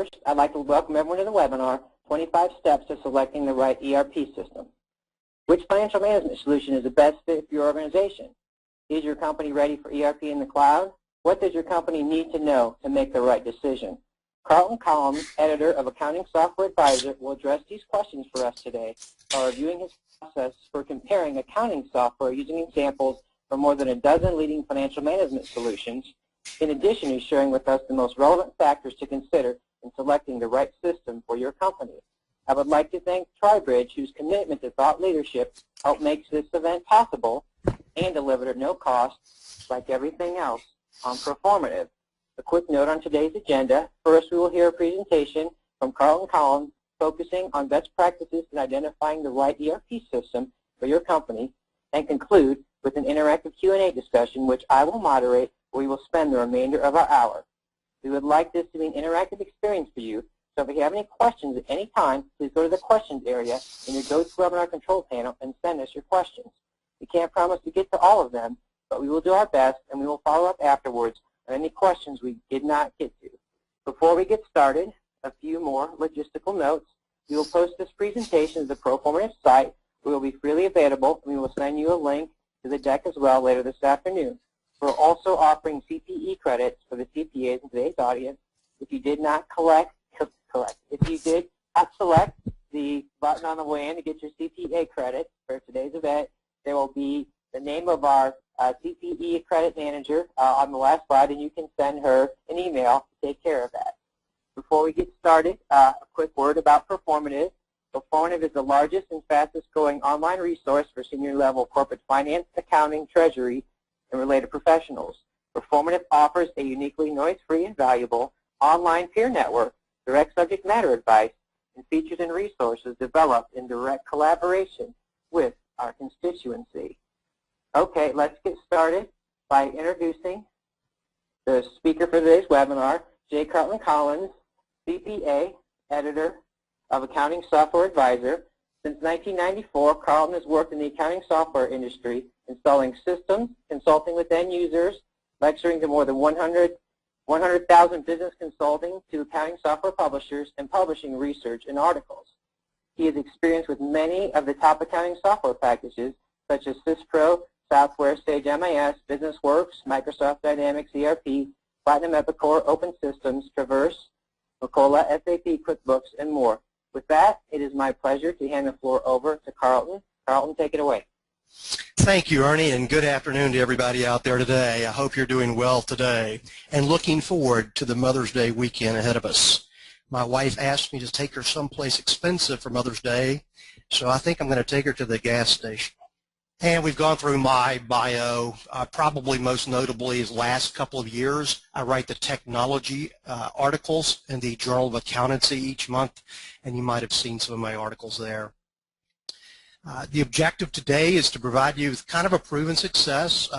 First, I'd like to welcome everyone to the webinar, 25 Steps to Selecting the Right ERP System. Which financial management solution is the best fit for your organization? Is your company ready for ERP in the cloud? What does your company need to know to make the right decision? Carlton Collins, editor of Accounting Software Advisor, will address these questions for us today while reviewing his process for comparing accounting software using examples from more than a dozen leading financial management solutions. In addition, he's sharing with us the most relevant factors to consider in selecting the right system for your company. I would like to thank TriBridge, whose commitment to thought leadership helped make this event possible and delivered at no cost, like everything else, on Proformative. A quick note on today's agenda. First, we will hear a presentation from Carlton Collins focusing on best practices in identifying the right ERP system for your company, and conclude with an interactive Q&A discussion, which I will moderate, where we will spend the remainder of our hour. We would like this to be an interactive experience for you, so if you have any questions at any time, please go to the questions area in your GoToWebinar control panel and send us your questions. We can't promise to get to all of them, but we will do our best, and we will follow up afterwards on any questions we did not get to. Before we get started, a few more logistical notes. We will post this presentation to the Proformative site. We will be freely available, and we will send you a link to the deck as well later this afternoon. We're also offering CPE credits for the CPAs in today's audience. If you did not if you did not select the button on the way in to get your CPA credit for today's event, there will be the name of our CPE credit manager on the last slide, and you can send her an email to take care of that. Before we get started, a quick word about Proformative. Proformative is the largest and fastest growing online resource for senior level corporate finance, accounting, treasury, and related professionals. Proformative offers a uniquely noise-free and valuable online peer network, direct subject matter advice, and features and resources developed in direct collaboration with our constituency. Okay, let's get started by introducing the speaker for today's webinar, J. Carlton Collins, CPA, editor of Accounting Software Advisor. Since 1994, Carlton has worked in the accounting software industry, installing systems, consulting with end users, lecturing to more than 100,000 business consulting to accounting software publishers, and publishing research and articles. He has experience with many of the top accounting software packages, such as SysPro, Software, Sage MIS, BusinessWorks, Microsoft Dynamics ERP, Platinum Epicor, Open Systems, Traverse, Macola, SAP, QuickBooks, and more. With that, it is my pleasure to hand the floor over to Carlton. Carlton, take it away. Thank you, Ernie, and good afternoon to everybody out there today. I hope you're doing well today and looking forward to the Mother's Day weekend ahead of us. My wife asked me to take her someplace expensive for Mother's Day, so I think I'm going to take her to the gas station. And we've gone through my bio. Probably most notably is last couple of years, I write the technology articles in the Journal of Accountancy each month, and you might have seen some of my articles there. The objective today is to provide you with kind of a proven success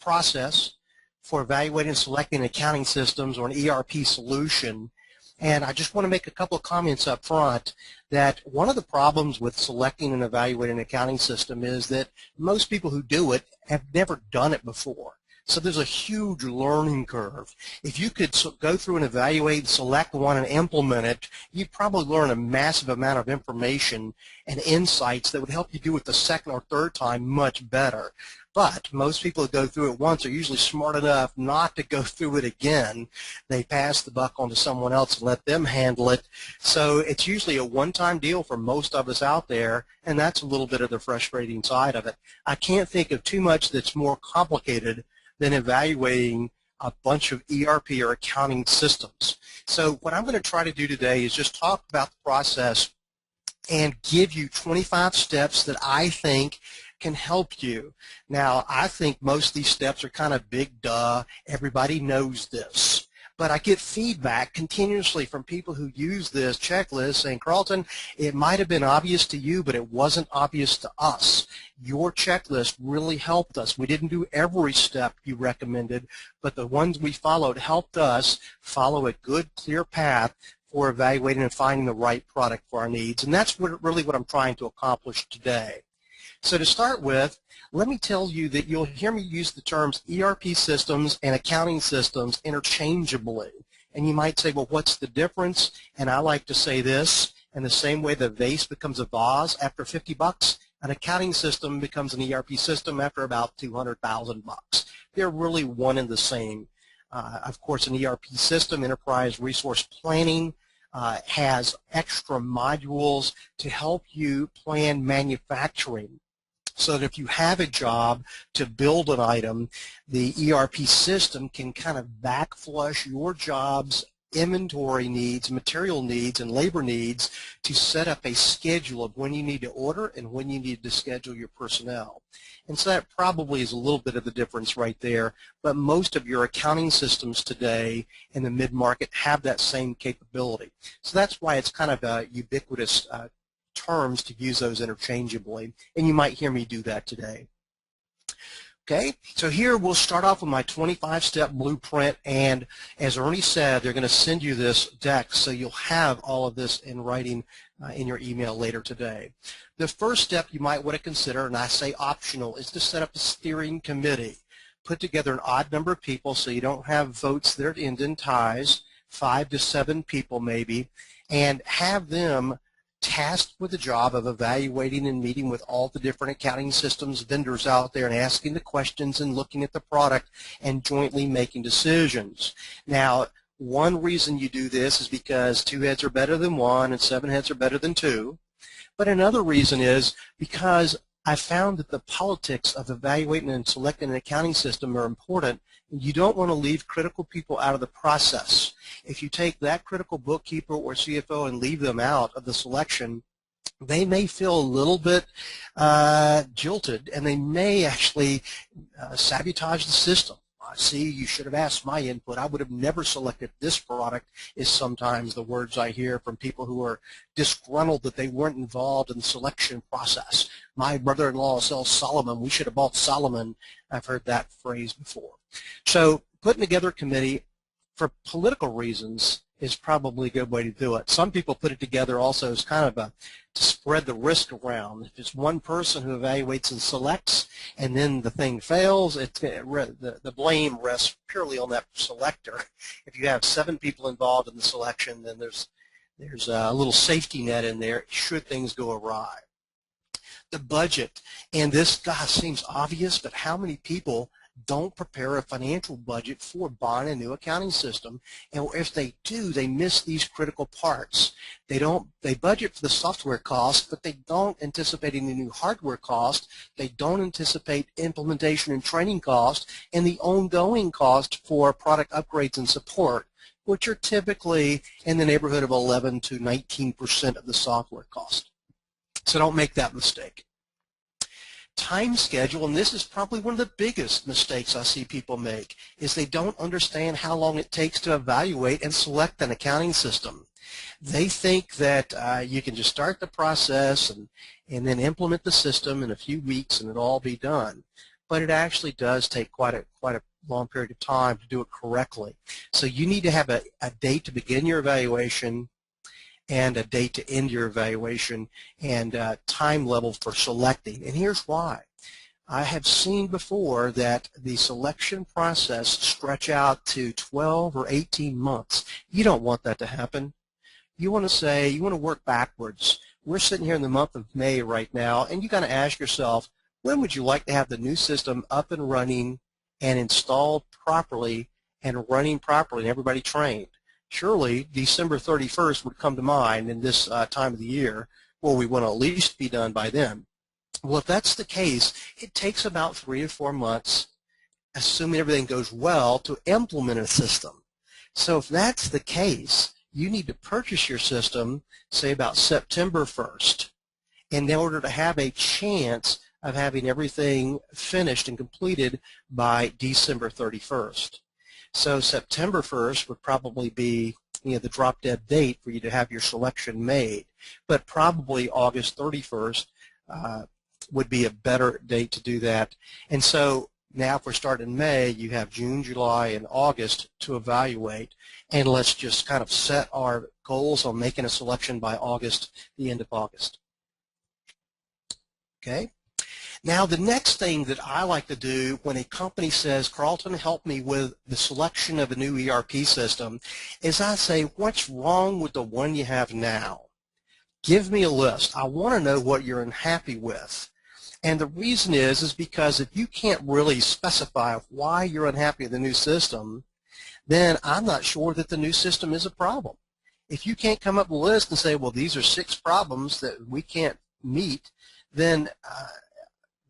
process for evaluating and selecting accounting systems or an ERP solution. And I just want to make a couple of comments up front that one of the problems with selecting and evaluating an accounting system is that most people who do it have never done it before. So there's a huge learning curve. If you could go through and evaluate, select one, and implement it, you'd probably learn a massive amount of information and insights that would help you do it the second or third time much better. But most people who go through it once are usually smart enough not to go through it again. They pass the buck on to someone else and let them handle it. So it's usually a one-time deal for most of us out there, and that's a little bit of the frustrating side of it. I can't think of too much that's more complicated than evaluating a bunch of ERP or accounting systems. So what I'm going to try to do today is just talk about the process and give you 25 steps that I think can help you. Now, I think most of these steps are kind of big duh. Everybody knows this. But I get feedback continuously from people who use this checklist saying, Carlton, it might have been obvious to you, but it wasn't obvious to us. Your checklist really helped us. We didn't do every step you recommended, but the ones we followed helped us follow a good, clear path for evaluating and finding the right product for our needs. And that's really what I'm trying to accomplish today. So to start with, let me tell you that you'll hear me use the terms ERP systems and accounting systems interchangeably. And you might say, well, what's the difference? And I like to say this, in the same way the vase becomes a vase after 50 bucks, an accounting system becomes an ERP system after about 200,000 bucks. They're really one and the same. Of course, an ERP system, enterprise resource planning, has extra modules to help you plan manufacturing. So that if you have a job to build an item, the ERP system can kind of backflush your job's inventory needs, material needs, and labor needs to set up a schedule of when you need to order and when you need to schedule your personnel. And so that probably is a little bit of the difference right there, but most of your accounting systems today in the mid-market have that same capability. So that's why it's kind of a ubiquitous terms to use those interchangeably, and you might hear me do that today. Okay, so here we'll start off with my 25-step blueprint, and as Ernie said, they're going to send you this deck, so you'll have all of this in writing in your email later today. The first step you might want to consider, and I say optional, is to set up a steering committee. Put together an odd number of people so you don't have votes that end in ties, 5 to 7 people maybe, and have them tasked with the job of evaluating and meeting with all the different accounting systems vendors out there and asking the questions and looking at the product and jointly making decisions. Now, one reason you do this is because 2 heads are better than 1 and 7 heads are better than 2. But another reason is because I found that the politics of evaluating and selecting an accounting system are important. You don't want to leave critical people out of the process. If you take that critical bookkeeper or CFO and leave them out of the selection, they may feel a little bit jilted, and they may actually sabotage the system. See, you should have asked my input. I would have never selected this product, is sometimes the words I hear from people who are disgruntled that they weren't involved in the selection process. My brother-in-law sells Solomon. We should have bought Solomon. I've heard that phrase before. So putting together a committee for political reasons is probably a good way to do it. Some people put it together also as kind of to spread the risk around. If it's one person who evaluates and selects and then the thing fails, the blame rests purely on that selector. If you have 7 people involved in the selection, then there's a little safety net in there should things go awry. The budget, and this, gosh, seems obvious, but how many people don't prepare a financial budget for buying a new accounting system, and if they do, they miss these critical parts. They budget for the software cost, but they don't anticipate any new hardware cost. They don't anticipate implementation and training cost and the ongoing cost for product upgrades and support, which are typically in the neighborhood of 11 to 19% of the software cost. So don't make that mistake. Time schedule, and this is probably one of the biggest mistakes I see people make, is they don't understand how long it takes to evaluate and select an accounting system. They think that you can just start the process and then implement the system in a few weeks and it'll all be done. But it actually does take quite a long period of time to do it correctly. So you need to have a date to begin your evaluation and a date to end your evaluation and time level for selecting. And here's why. I have seen before that the selection process stretch out to 12 or 18 months. You don't want that to happen. You want to work backwards. We're sitting here in the month of May right now, and you got to ask yourself, when would you like to have the new system up and running and installed properly and running properly and everybody trained? Surely December 31st would come to mind in this time of the year, where we want to at least be done by then. Well, if that's the case, it takes about 3 or 4 months, assuming everything goes well, to implement a system. So if that's the case, you need to purchase your system, say about September 1st, in order to have a chance of having everything finished and completed by December 31st. So September 1st would probably be the drop-dead date for you to have your selection made, but probably August 31st would be a better date to do that. And so now if we're starting in May, you have June, July, and August to evaluate, and let's just kind of set our goals on making a selection by August, the end of August. Okay? Now, the next thing that I like to do when a company says, Carlton, help me with the selection of a new ERP system, is I say, what's wrong with the one you have now? Give me a list. I want to know what you're unhappy with. And the reason is because if you can't really specify why you're unhappy with the new system, then I'm not sure that the new system is a problem. If you can't come up with a list and say, well, these are 6 problems that we can't meet, then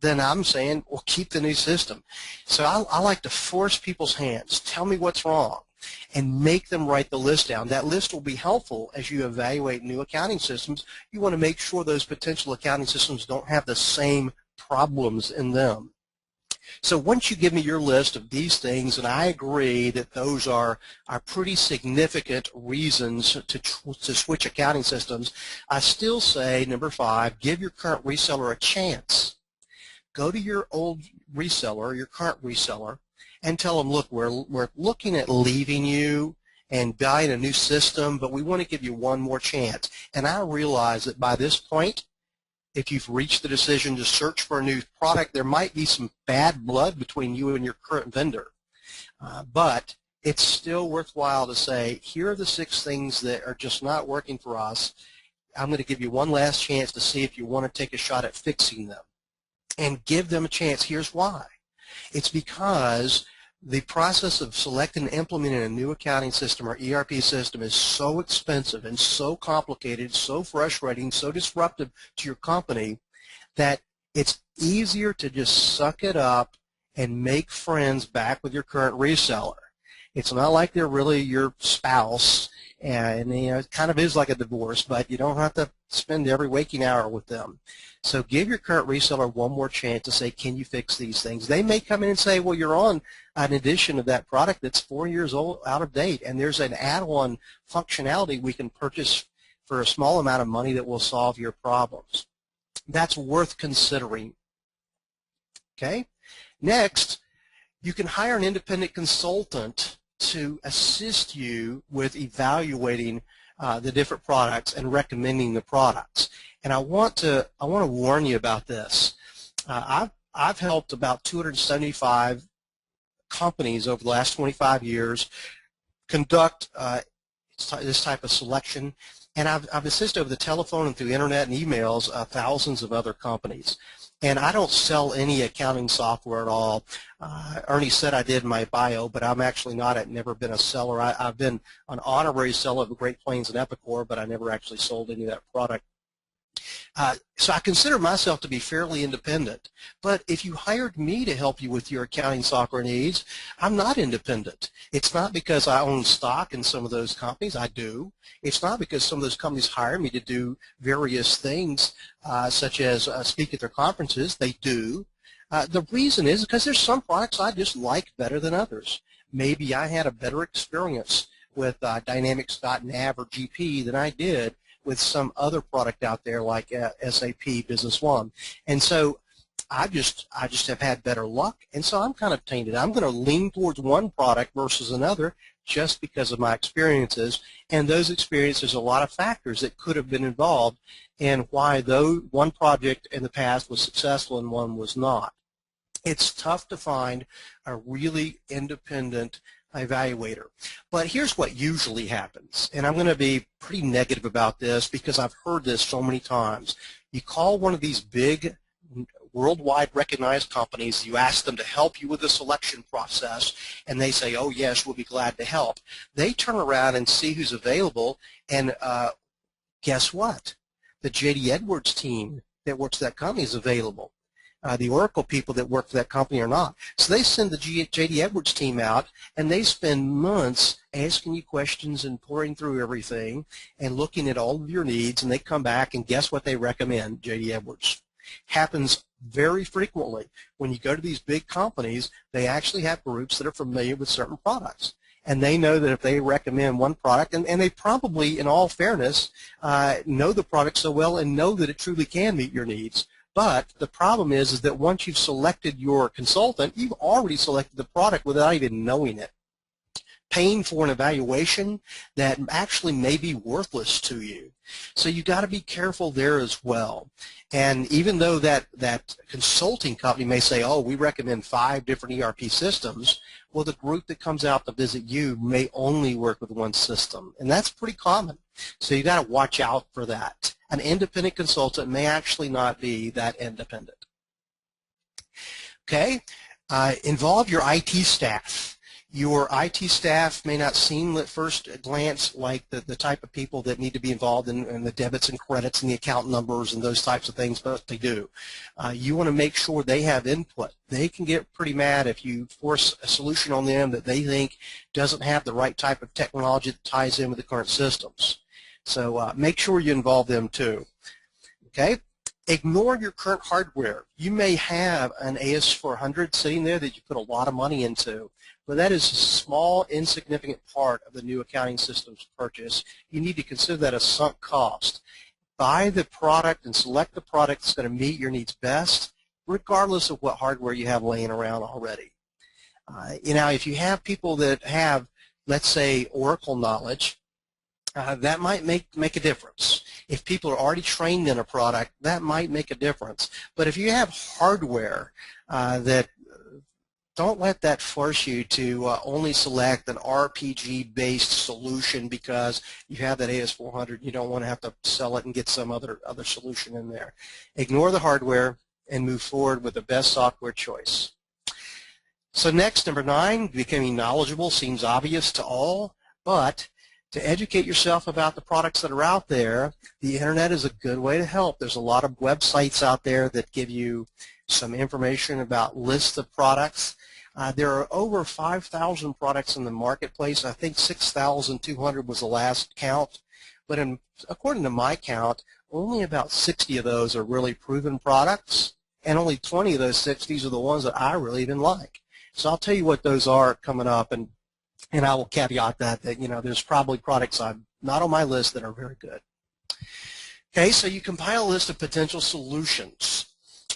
I'm saying, well, keep the new system. So I like to force people's hands. Tell me what's wrong and make them write the list down. That list will be helpful as you evaluate new accounting systems. You want to make sure those potential accounting systems don't have the same problems in them. So once you give me your list of these things, and I agree that those are pretty significant reasons to switch accounting systems, I still say, number 5, give your current reseller a chance. Go to your old reseller, your current reseller, and tell them, look, we're looking at leaving you and buying a new system, but we want to give you one more chance. And I realize that by this point, if you've reached the decision to search for a new product, there might be some bad blood between you and your current vendor. But it's still worthwhile to say, here are the 6 things that are just not working for us. I'm going to give you one last chance to see if you want to take a shot at fixing them. And give them a chance. Here's why. It's because the process of selecting and implementing a new accounting system or ERP system is so expensive and so complicated, so frustrating, so disruptive to your company that it's easier to just suck it up and make friends back with your current reseller. It's not like they're really your spouse, and it kind of is like a divorce, but you don't have to spend every waking hour with them. So give your current reseller one more chance to say, can you fix these things? They may come in and say, well, you're on an edition of that product that's 4 years old, out of date, and there's an add-on functionality we can purchase for a small amount of money that will solve your problems. That's worth considering. Okay? Next, you can hire an independent consultant to assist you with evaluating the different products and recommending the products. And I want to warn you about this. I've helped about 275 companies over the last 25 years conduct this type of selection, and I've assisted over the telephone and through internet and emails thousands of other companies. And I don't sell any accounting software at all. Ernie said I did in my bio, but I'm actually not. I've never been a seller. I've been an honorary seller of Great Plains and Epicor, but I never actually sold any of that product. So I consider myself to be fairly independent. But if you hired me to help you with your accounting software needs, I'm not independent. It's not because I own stock in some of those companies. I do. It's not because some of those companies hire me to do various things, such as speak at their conferences. They do. The reason is because there's some products I just like better than others. Maybe I had a better experience with Dynamics.nav or GP than I did with some other product out there like SAP Business One. And so I just have had better luck, and so I'm kind of tainted. I'm going to lean towards one product versus another just because of my experiences, and those experiences, a lot of factors that could have been involved in why though one project in the past was successful and one was not. It's tough to find a really independent evaluator. But here's what usually happens, and I'm going to be pretty negative about this because I've heard this so many times. You call one of these big worldwide recognized companies, you ask them to help you with the selection process, and they say, oh yes, we'll be glad to help. They turn around and see who's available, and guess what? The J.D. Edwards team that works for that company is available. The Oracle people that work for that company are not. So they send the J.D. Edwards team out, and they spend months asking you questions and pouring through everything and looking at all of your needs, and they come back, and guess what they recommend? J.D. Edwards. Happens very frequently. When you go to these big companies, they actually have groups that are familiar with certain products. And they know that if they recommend one product, and they probably, in all fairness, know the product so well and know that it truly can meet your needs. But the problem is that once you've selected your consultant, you've already selected the product without even knowing it. paying for an evaluation that actually may be worthless to you. So you got to be careful there as well. And even though that consulting company may say, oh, we recommend 5 different ERP systems, well, the group that comes out to visit you may only work with one system, and that's pretty common. So you got to watch out for that. An independent consultant may actually not be that independent. Okay, involve your IT staff. Your IT staff may not seem at first glance like the type of people that need to be involved in the debits and credits and the account numbers and those types of things, but they do. You want to make sure they have input. They can get pretty mad if you force a solution on them that they think doesn't have the right type of technology that ties in with the current systems. So make sure you involve them too. Okay? Ignore your current hardware. You may have an AS400 sitting there that you put a lot of money into, but that is a small, insignificant part of the new accounting systems purchase. You need to consider that a sunk cost. Buy the product and select the product that's going to meet your needs best, regardless of what hardware you have laying around already. If you have people that have, let's say, Oracle knowledge, that might make a difference. If people are already trained in a product, that might make a difference. But if you have hardware don't let that force you to only select an RPG-based solution because you have that AS400. You don't want to have to sell it and get some other solution in there. Ignore the hardware and move forward with the best software choice. So next, number 9, becoming knowledgeable seems obvious to all, but to educate yourself about the products that are out there, the internet is a good way to help. There's a lot of websites out there that give you some information about lists of products. There are over 5,000 products in the marketplace. I think 6,200 was the last count. But according to my count, only about 60 of those are really proven products, and only 20 of those 60s are the ones that I really even like. So I'll tell you what those are coming up, and I will caveat that there's probably products not on my list that are very good. Okay, so you compile a list of potential solutions.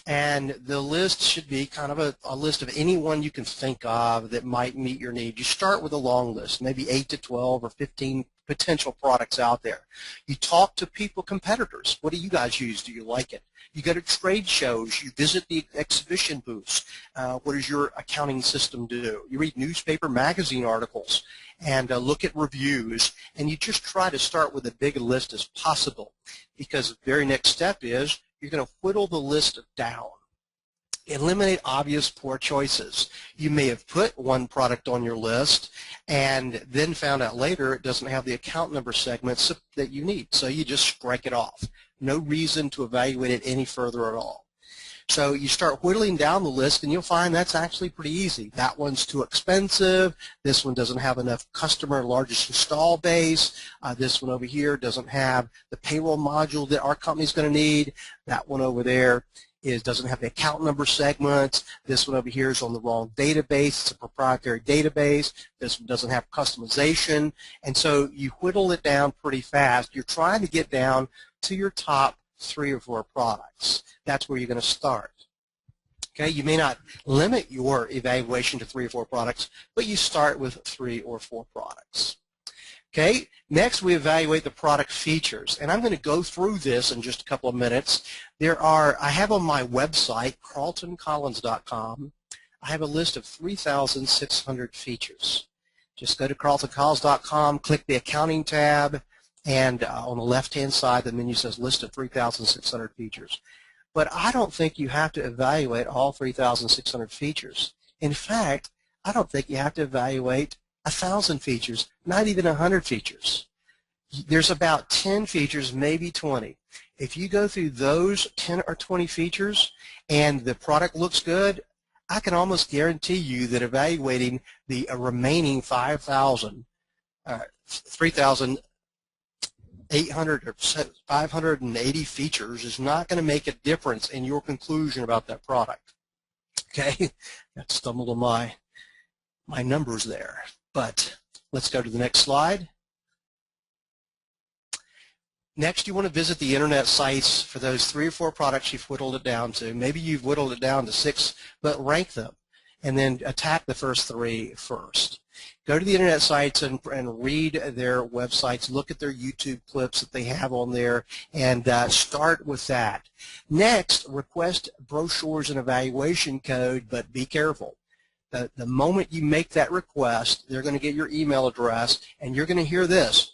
And the list should be kind of a list of anyone you can think of that might meet your need. You start with a long list, maybe 8 to 12 or 15 potential products out there. You talk to competitors. What do you guys use? Do you like it? You go to trade shows. You visit the exhibition booths. What does your accounting system do? You read newspaper magazine articles and look at reviews. And you just try to start with as big a list as possible, because the very next step is you're going to whittle the list down. Eliminate obvious poor choices. You may have put one product on your list and then found out later it doesn't have the account number segments that you need, so you just strike it off. No reason to evaluate it any further at all. So you start whittling down the list, and you'll find that's actually pretty easy. That one's too expensive. This one doesn't have enough customer largest install base. This one over here doesn't have the payroll module that our company's going to need. That one over there doesn't have the account number segments. This one over here is on the wrong database. It's a proprietary database. This one doesn't have customization. And so you whittle it down pretty fast. You're trying to get down to your top 3 or 4 products. That's where you're going to start. Okay, you may not limit your evaluation to 3 or 4 products, but you start with 3 or 4 products. Okay, next we evaluate the product features, and I'm going to go through this in just a couple of minutes. I have on my website, carltoncollins.com, I have a list of 3,600 features. Just go to carltoncollins.com, click the accounting tab, and on the left-hand side, the menu says list of 3,600 features. But I don't think you have to evaluate all 3,600 features. In fact, I don't think you have to evaluate 1,000 features, not even 100 features. There's about 10 features, maybe 20. If you go through those 10 or 20 features and the product looks good, I can almost guarantee you that evaluating the remaining 3,800 or 580 features is not going to make a difference in your conclusion about that product. Okay, got stumbled on my numbers there. But let's go to the next slide. Next, you want to visit the internet sites for those 3 or 4 products you've whittled it down to. Maybe you've whittled it down to 6, but rank them, and then attack the first 3 first. Go to the internet sites and read their websites, look at their YouTube clips that they have on there, and start with that. Next, request brochures and evaluation code, but be careful. The moment you make that request, they're going to get your email address, and you're going to hear this.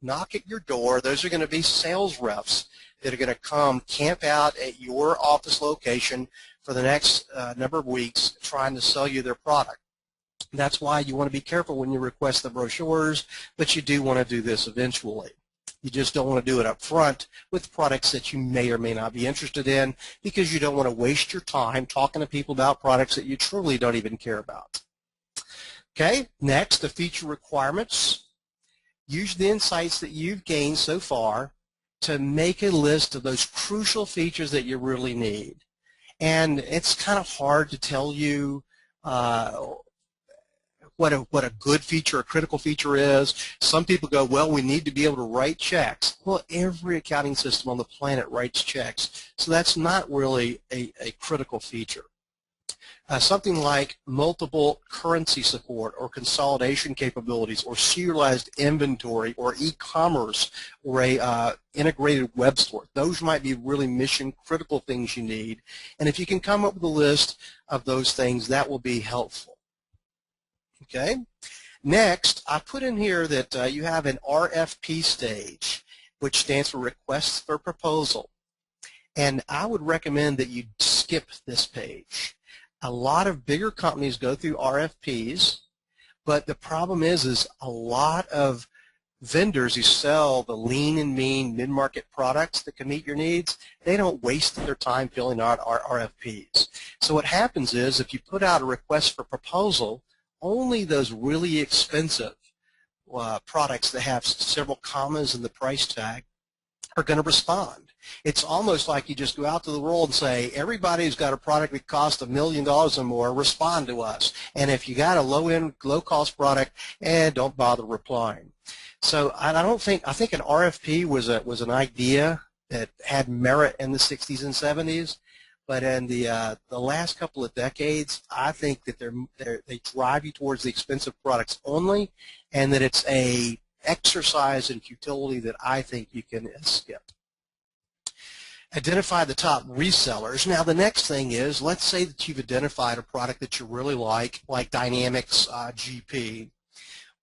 Knock at your door. Those are going to be sales reps that are going to come camp out at your office location for the next number of weeks trying to sell you their product. That's why you want to be careful when you request the brochures, but you do want to do this eventually. You just don't want to do it up front with products that you may or may not be interested in, because you don't want to waste your time talking to people about products that you truly don't even care about. Okay, next, the feature requirements. Use the insights that you've gained so far to make a list of those crucial features that you really need. And it's kind of hard to tell you what a good feature, a critical feature is. Some people go, well, we need to be able to write checks. Well, every accounting system on the planet writes checks, so that's not really a critical feature. Something like multiple currency support or consolidation capabilities or serialized inventory or e-commerce or a integrated web store. Those might be really mission critical things you need. And if you can come up with a list of those things, that will be helpful. Okay. Next, I put in here that you have an RFP stage, which stands for Requests for Proposal. And I would recommend that you skip this page. A lot of bigger companies go through RFPs, but the problem is a lot of vendors who sell the lean and mean mid-market products that can meet your needs, they don't waste their time filling out our RFPs. So what happens is if you put out a request for proposal, only those really expensive products that have several commas in the price tag are going to respond. It's almost like you just go out to the world and say, everybody who's got a product that costs $1 million or more, respond to us. And if you got a low-end, low-cost product, don't bother replying. So I think an RFP was an idea that had merit in the 60s and 70s. But in the last couple of decades, I think that they drive you towards the expensive products only, and that it's a exercise in futility that I think you can skip. Identify the top resellers. Now the next thing is, let's say that you've identified a product that you really like Dynamics GP.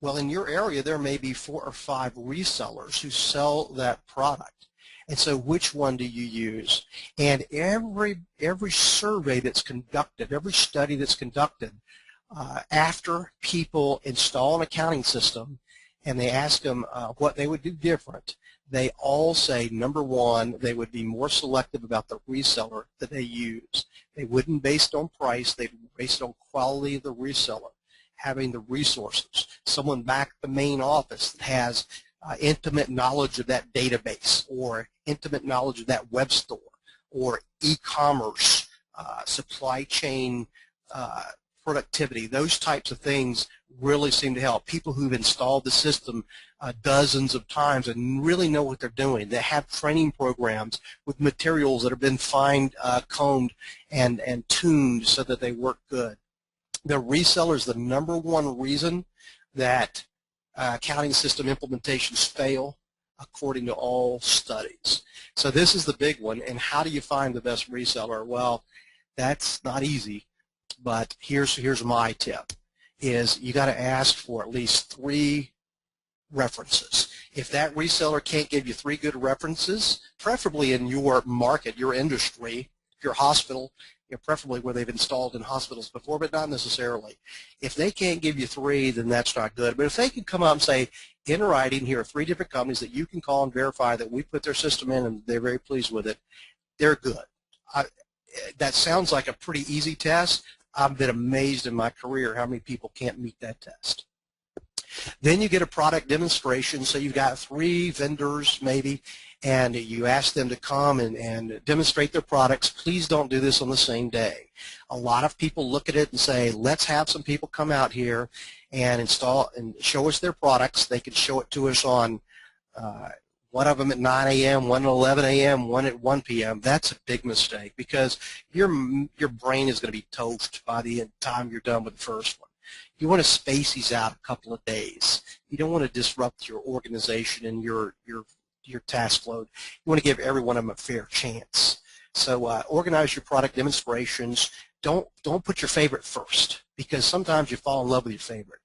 Well, in your area, there may be 4 or 5 resellers who sell that product. And so which one do you use? And every survey that's conducted, every study that's conducted after people install an accounting system and they ask them what they would do different, they all say, number one, they would be more selective about the reseller that they use. They wouldn't based on price, they'd based on quality of the reseller, having the resources, someone back at the main office that has intimate knowledge of that database or intimate knowledge of that web store or e-commerce, supply chain productivity. Those types of things really seem to help. People who've installed the system dozens of times and really know what they're doing. They have training programs with materials that have been fine-combed and tuned so that they work good. The reseller is the number one reason that accounting system implementations fail, according to all studies. So this is the big one. And how do you find the best reseller? Well, that's not easy, but here's my tip, is you got to ask for at least 3 references. If that reseller can't give you 3 good references, preferably in your market, your industry, your hospital, preferably where they've installed in hospitals before, but not necessarily. If they can't give you 3, then that's not good. But if they can come out and say, in writing, here are 3 different companies that you can call and verify that we put their system in and they're very pleased with it, they're good. That sounds like a pretty easy test. I've been amazed in my career how many people can't meet that test. Then you get a product demonstration, so you've got 3 vendors maybe, and you ask them to come and demonstrate their products. Please don't do this on the same day. A lot of people look at it and say, let's have some people come out here and install and show us their products. They can show it to us on one of them at 9 a.m., one at 11 a.m., one at 1 p.m. That's a big mistake because your brain is going to be toast by the time you're done with the first one. You want to space these out a couple of days. You don't want to disrupt your organization and your task load. You want to give every one of them a fair chance. So organize your product demonstrations. Don't put your favorite first, because sometimes you fall in love with your favorite.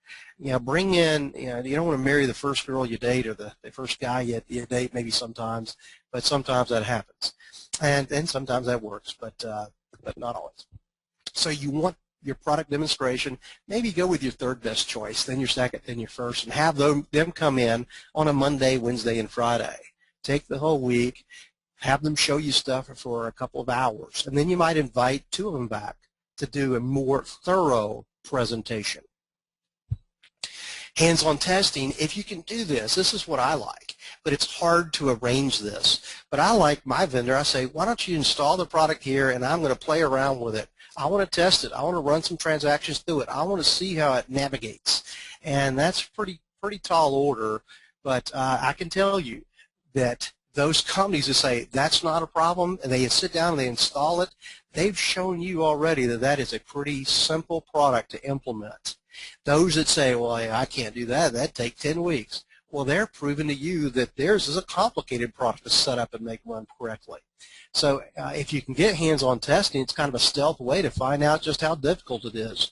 Bring in, you don't want to marry the first girl you date or the first guy you date, maybe sometimes, but sometimes that happens. And sometimes that works, but not always. So you want your product demonstration, maybe go with your third best choice, then your second, then your first, and have them come in on a Monday, Wednesday, and Friday. Take the whole week, have them show you stuff for a couple of hours, and then you might invite two of them back to do a more thorough presentation. Hands-on testing, if you can do this is what I like, but it's hard to arrange this. But I like my vendor, I say, why don't you install the product here, and I'm going to play around with it. I want to test it. I want to run some transactions through it. I want to see how it navigates. And that's pretty tall order, but I can tell you that those companies that say that's not a problem, and they sit down and they install it, they've shown you already that that is a pretty simple product to implement. Those that say, well, I can't do that, that'd take 10 weeks. Well, they're proving to you that theirs is a complicated product to set up and make run correctly. So if you can get hands-on testing, it's kind of a stealth way to find out just how difficult it is.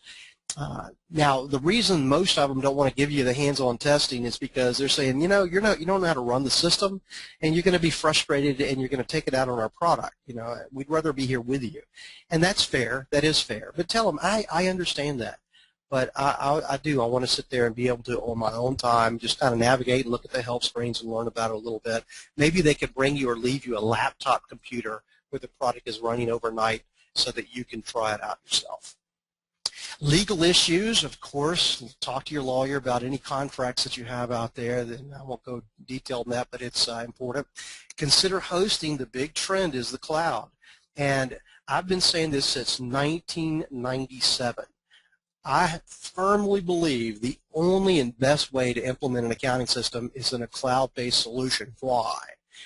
Now, the reason most of them don't want to give you the hands-on testing is because they're saying, you don't know how to run the system, and you're going to be frustrated, and you're going to take it out on our product. We'd rather be here with you. And that's fair. That is fair. But tell them, I understand that. But I do. I want to sit there and be able to, on my own time, just kind of navigate and look at the help screens and learn about it a little bit. Maybe they could bring you or leave you a laptop computer where the product is running overnight so that you can try it out yourself. Legal issues, of course, talk to your lawyer about any contracts that you have out there. Then I won't go detailed on that, but it's important. Consider hosting. The big trend is the cloud. And I've been saying this since 1997. I firmly believe the only and best way to implement an accounting system is in a cloud-based solution. Why?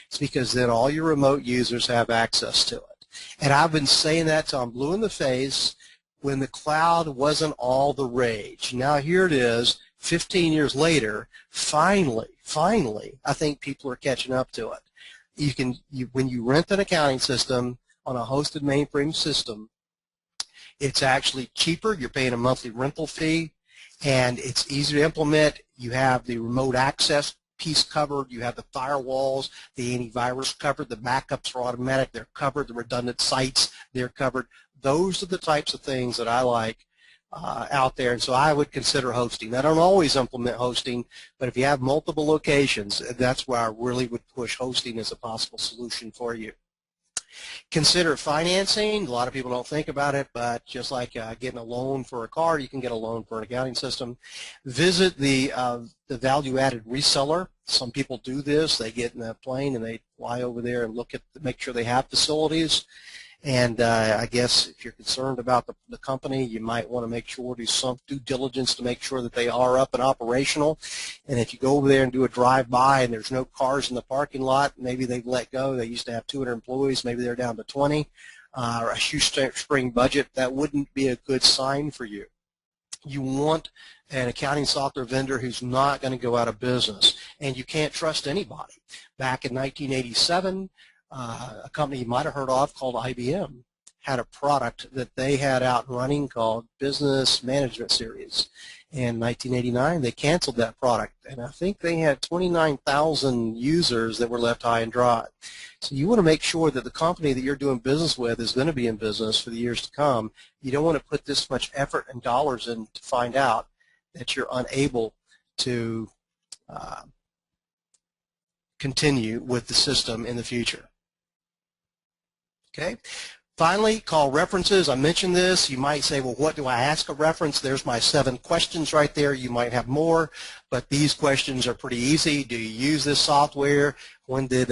It's because then all your remote users have access to it. And I've been saying that till I'm blue in the face when the cloud wasn't all the rage. Now here it is, 15 years later, finally, I think people are catching up to it. When you rent an accounting system on a hosted mainframe system, it's actually cheaper. You're paying a monthly rental fee, and it's easy to implement. You have the remote access piece covered. You have the firewalls, the antivirus covered. The backups are automatic. They're covered. The redundant sites, they're covered. Those are the types of things that I like out there, and so I would consider hosting. I don't always implement hosting, but if you have multiple locations, that's where I really would push hosting as a possible solution for you. Consider financing. A lot of people don't think about it, but just like getting a loan for a car, you can get a loan for an accounting system. Visit the value-added reseller. Some people do this. They get in a plane and they fly over there and make sure they have facilities. And I guess if you're concerned about the company, you might want to make sure, do some due diligence to make sure that they are up and operational. And if you go over there and do a drive-by and there's no cars in the parking lot, maybe they've let go. They used to have 200 employees. Maybe they're down to 20. Or a shoestring budget, that wouldn't be a good sign for you. You want an accounting software vendor who's not going to go out of business. And you can't trust anybody. Back in 1987, a company you might have heard of called IBM had a product that they had out running called Business Management Series. In 1989, they canceled that product, and I think they had 29,000 users that were left high and dry. So you want to make sure that the company that you're doing business with is going to be in business for the years to come. You don't want to put this much effort and dollars in to find out that you're unable to continue with the system in the future. Okay. Finally, call references. I mentioned this. You might say, well, what do I ask a reference? There's my 7 questions right there. You might have more, but these questions are pretty easy. Do you use this software? When did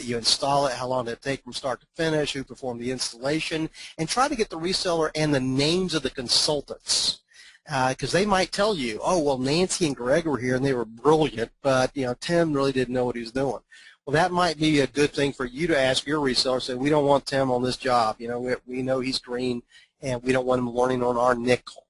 you install it? How long did it take from start to finish? Who performed the installation? And try to get the reseller and the names of the consultants. Because they might tell you, oh, well, Nancy and Greg were here and they were brilliant, but Tim really didn't know what he was doing. Well, that might be a good thing for you to ask your reseller. Say, we don't want Tim on this job. We know he's green, and we don't want him learning on our nickel.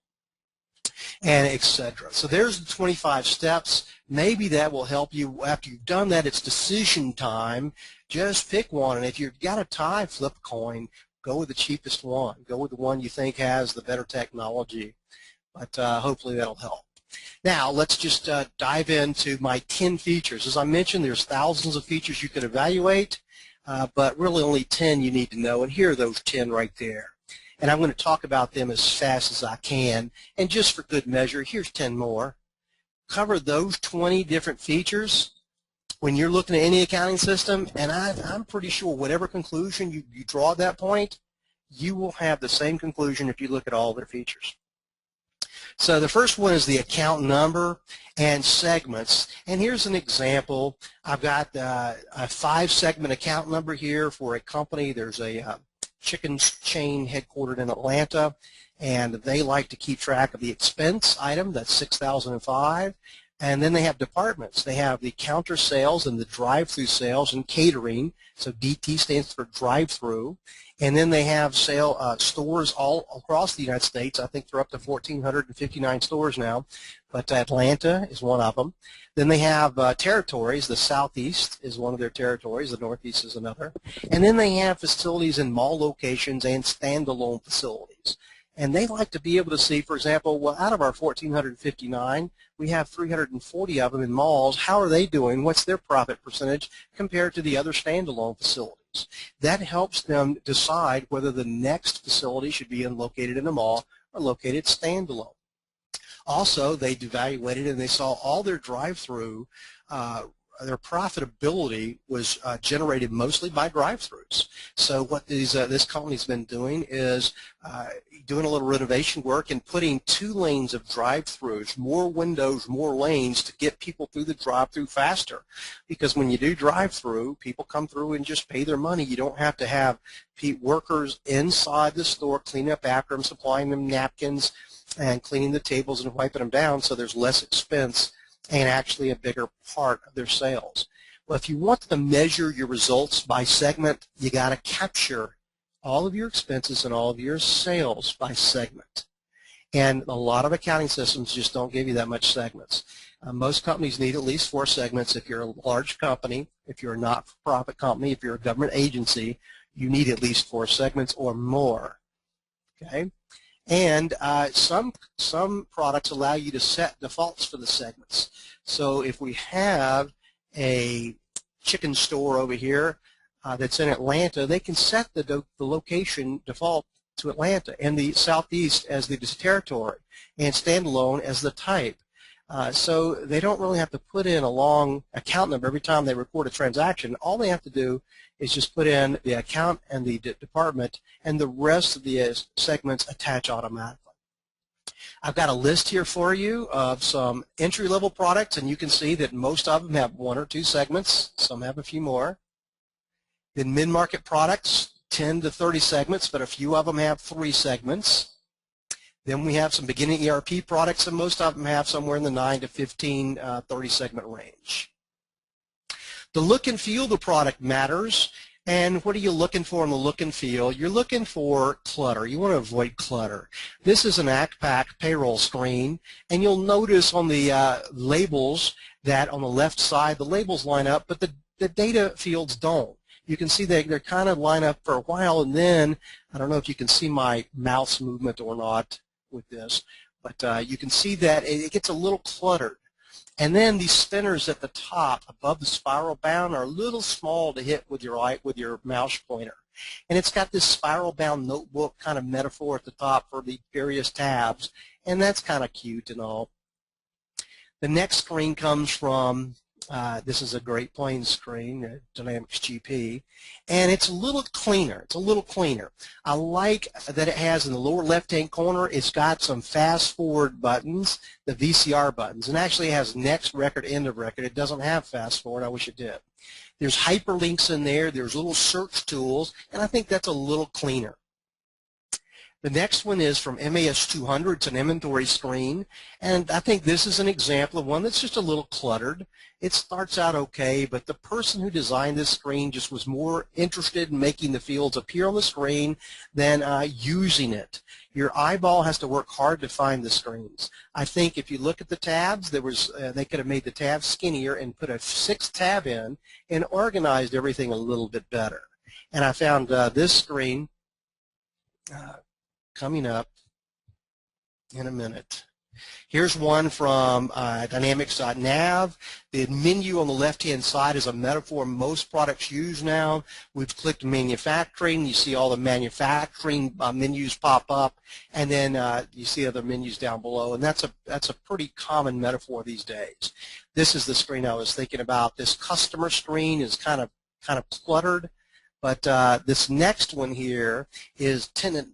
and etc. So there's the 25 steps. Maybe that will help you. After you've done that, it's decision time. Just pick one, and if you've got a tie, flip a coin. Go with the cheapest one. Go with the one you think has the better technology. But hopefully that'll help. Now let's just dive into my 10 features. As I mentioned, there's thousands of features you could evaluate, but really only 10 you need to know, and here are those 10 right there. And I'm going to talk about them as fast as I can, and just for good measure, here's 10 more. Cover those 20 different features when you're looking at any accounting system, and I'm pretty sure whatever conclusion you draw at that point, you will have the same conclusion if you look at all their features. So the first one is the account number and segments. And here's an example. I've got a 5-segment account number here for a company. There's a chicken chain headquartered in Atlanta, and they like to keep track of the expense item. That's 6,005. And then they have departments. They have the counter sales and the drive-through sales and catering. So DT stands for drive-through. And then they have stores all across the United States. I think they're up to 1,459 stores now, but Atlanta is one of them. Then they have territories. The Southeast is one of their territories. The Northeast is another. And then they have facilities in mall locations and standalone facilities. And they like to be able to see, for example, well, out of our 1,459, we have 340 of them in malls. How are they doing? What's their profit percentage compared to the other standalone facilities? That helps them decide whether the next facility should be located in a mall or located standalone. Also, they evaluated and they saw all their drive-through, their profitability was generated mostly by drive-throughs. So what this company's been doing is doing a little renovation work and putting 2 lanes of drive-throughs, more windows, more lanes to get people through the drive-through faster. Because when you do drive-through, people come through and just pay their money. You don't have to have workers inside the store cleaning up after them, supplying them napkins and cleaning the tables and wiping them down, so there's less expense and actually a bigger part of their sales. Well, if you want to measure your results by segment, you got to capture all of your expenses and all of your sales by segment. And a lot of accounting systems just don't give you that much segments. Most companies need at least 4 segments. If you're a large company, if you're a not-for-profit company, if you're a government agency, you need at least 4 segments or more. Okay? And some products allow you to set defaults for the segments. So if we have a chicken store over here that's in Atlanta, they can set the location default to Atlanta and the Southeast as the territory and standalone as the type. So they don't really have to put in a long account number every time they record a transaction. All they have to do is just put in the account and the department, and the rest of the segments attach automatically. I've got a list here for you of some entry-level products, and you can see that most of them have 1 or 2 segments. Some have a few more. Then mid-market products, 10 to 30 segments, but a few of them have 3 segments. Then we have some beginning ERP products, and most of them have somewhere in the 9 to 15, 30 segment range. The look and feel of the product matters, and what are you looking for in the look and feel? You're looking for clutter. You want to avoid clutter. This is an ACPAC payroll screen, and you'll notice on the labels that on the left side the labels line up, but the data fields don't. You can see they're kind of line up for a while, and then, I don't know if you can see my mouse movement or not with this, but you can see that it gets a little cluttered. And then these spinners at the top above the spiral bound are a little small to hit with your mouse pointer. And it's got this spiral bound notebook kind of metaphor at the top for the various tabs, and that's kind of cute and all. The next screen comes from, this is a Great Plains screen, Dynamics GP, and it's a little cleaner. It's a little cleaner. I like that it has in the lower left-hand corner, it's got some fast-forward buttons, the VCR buttons, and actually it has next record, end of record. It doesn't have fast-forward. I wish it did. There's hyperlinks in there. There's little search tools, and I think that's a little cleaner. The next one is from MAS 200. It's an inventory screen, and I think this is an example of one that's just a little cluttered. It starts out okay, but the person who designed this screen just was more interested in making the fields appear on the screen than using it. Your eyeball has to work hard to find the screens. I think if you look at the tabs, they could have made the tabs skinnier and put a 6th tab in and organized everything a little bit better. And I found this screen coming up in a minute. Here's one from Dynamics.nav. The menu on the left-hand side is a metaphor most products use now. We've clicked manufacturing. You see all the manufacturing menus pop up, and then you see other menus down below, and that's a pretty common metaphor these days. This is the screen I was thinking about. This customer screen is kind of cluttered, but this next one here is tenant